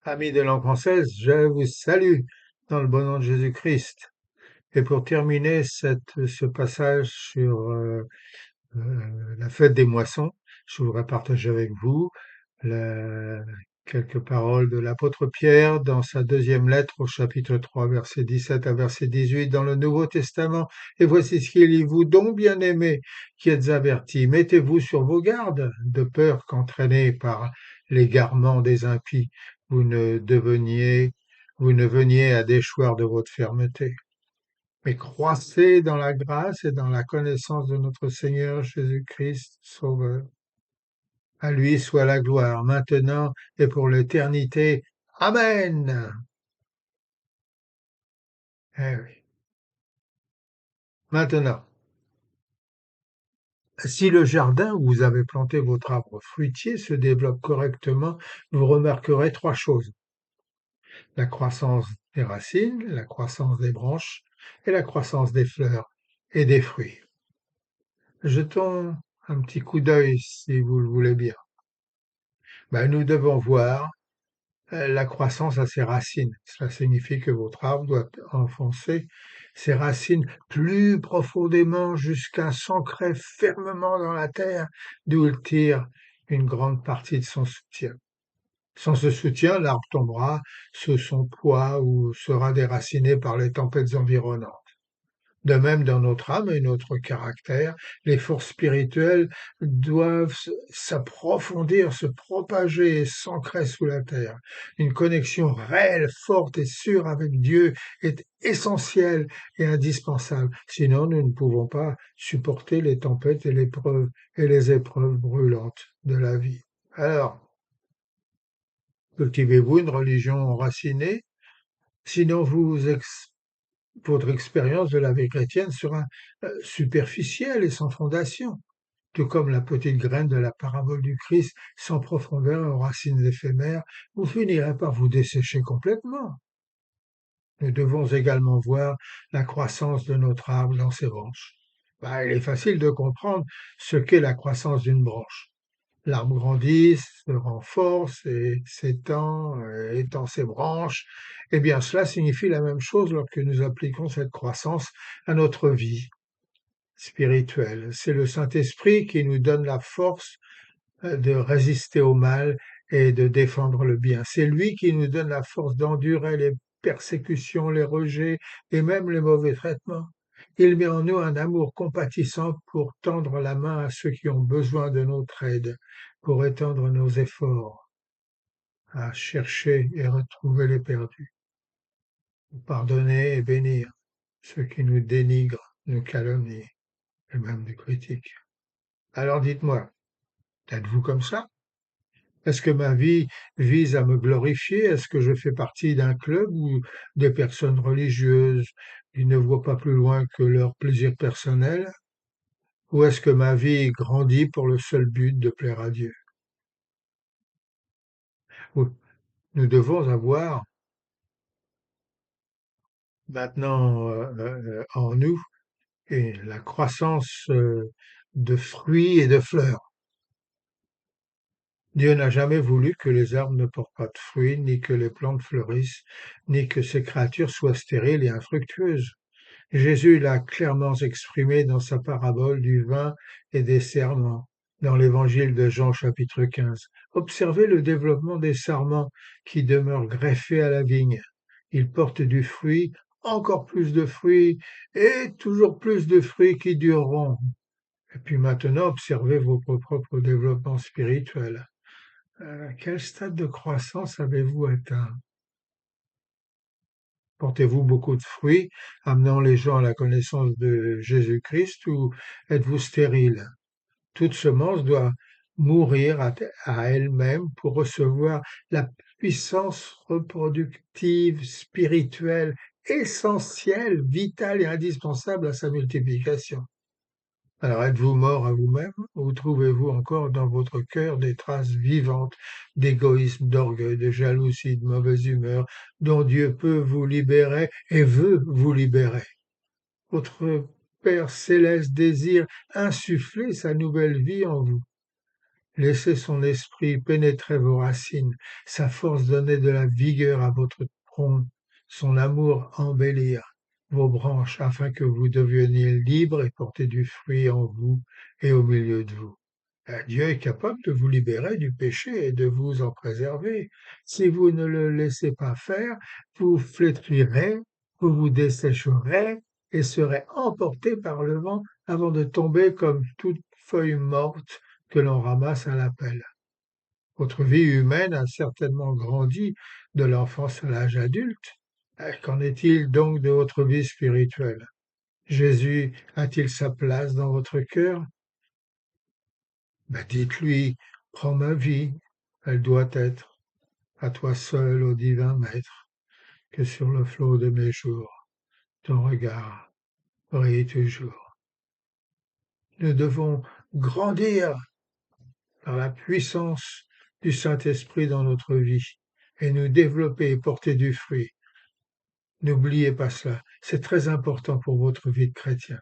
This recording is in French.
Amis de langue française, je vous salue dans le bon nom de Jésus-Christ. Et pour terminer ce passage sur la fête des moissons, je voudrais partager avec vous la- quelques paroles de l'apôtre Pierre dans sa deuxième lettre au chapitre 3, verset 17 à verset 18 dans le Nouveau Testament. Et voici ce qu'il dit: Vous donc, bien-aimés, qui êtes avertis, mettez-vous sur vos gardes, de peur qu'entraînés par l'égarement des impies, vous ne deveniez, vous ne veniez à déchoir de votre fermeté. Mais croissez dans la grâce et dans la connaissance de notre Seigneur Jésus-Christ, Sauveur. À lui soit la gloire, maintenant et pour l'éternité. Amen. Eh oui. Maintenant, si le jardin où vous avez planté votre arbre fruitier se développe correctement, vous remarquerez trois choses: la croissance des racines, la croissance des branches et la croissance des fleurs et des fruits. Jetons un petit coup d'œil si vous le voulez bien. Nous devons voir la croissance à ses racines. Cela signifie que votre arbre doit enfoncer ses racines plus profondément jusqu'à s'ancrer fermement dans la terre, d'où il tire une grande partie de son soutien. Sans ce soutien, l'arbre tombera sous son poids ou sera déraciné par les tempêtes environnantes. De même, dans notre âme et notre caractère, les forces spirituelles doivent s'approfondir, se propager et s'ancrer sous la terre. Une connexion réelle, forte et sûre avec Dieu est essentielle et indispensable. Sinon, nous ne pouvons pas supporter les tempêtes et les épreuves brûlantes de la vie. Alors, cultivez-vous une religion enracinée, sinon votre expérience de la vie chrétienne sera superficielle et sans fondation, tout comme la petite graine de la parabole du Christ, sans profondeur et aux racines éphémères. Vous finirez par vous dessécher complètement. Nous devons également voir la croissance de notre arbre dans ses branches. Il est facile de comprendre ce qu'est la croissance d'une branche. L'arbre grandit, se renforce et s'étend, étend ses branches. Eh bien, cela signifie la même chose lorsque nous appliquons cette croissance à notre vie spirituelle. C'est le Saint-Esprit qui nous donne la force de résister au mal et de défendre le bien. C'est lui qui nous donne la force d'endurer les persécutions, les rejets et même les mauvais traitements. Il met en nous un amour compatissant pour tendre la main à ceux qui ont besoin de notre aide, pour étendre nos efforts à chercher et retrouver les perdus, pour pardonner et bénir ceux qui nous dénigrent, nous calomnient et même nous critiquent. Alors dites-moi, êtes-vous comme ça? Est-ce que ma vie vise à me glorifier? Est-ce que je fais partie d'un club où des personnes religieuses qui ne voient pas plus loin que leur plaisir personnel? Ou est-ce que ma vie grandit pour le seul but de plaire à Dieu? Oui, nous devons avoir maintenant en nous et la croissance de fruits et de fleurs. Dieu n'a jamais voulu que les arbres ne portent pas de fruits, ni que les plantes fleurissent, ni que ces créatures soient stériles et infructueuses. Jésus l'a clairement exprimé dans sa parabole du vin et des serments, dans l'évangile de Jean chapitre 15. Observez le développement des sarments qui demeurent greffés à la vigne. Ils portent du fruit, encore plus de fruits, et toujours plus de fruits qui dureront. Et puis maintenant, observez votre propre développement spirituel. Quel stade de croissance avez-vous atteint? Portez-vous beaucoup de fruits, amenant les gens à la connaissance de Jésus-Christ, ou êtes-vous stérile? Toute semence doit mourir à elle-même pour recevoir la puissance reproductive, spirituelle, essentielle, vitale et indispensable à sa multiplication. Alors êtes-vous mort à vous-même ou trouvez-vous encore dans votre cœur des traces vivantes d'égoïsme, d'orgueil, de jalousie, de mauvaise humeur, dont Dieu peut vous libérer et veut vous libérer? Votre Père céleste désire insuffler sa nouvelle vie en vous. Laissez son esprit pénétrer vos racines, sa force donner de la vigueur à votre tronc, son amour embellir vos branches afin que vous deveniez libres et porter du fruit en vous et au milieu de vous. Dieu est capable de vous libérer du péché et de vous en préserver. Si vous ne le laissez pas faire, vous flétrirez, vous vous dessécherez et serez emportés par le vent avant de tomber comme toute feuille morte que l'on ramasse à la pelle. Votre vie humaine a certainement grandi de l'enfance à l'âge adulte. Qu'en est-il donc de votre vie spirituelle? Jésus a-t-il sa place dans votre cœur? Dites-lui, prends ma vie, elle doit être à toi seul, ô divin Maître, que sur le flot de mes jours, ton regard brille toujours. Nous devons grandir par la puissance du Saint-Esprit dans notre vie et nous développer et porter du fruit. N'oubliez pas cela, c'est très important pour votre vie de chrétien.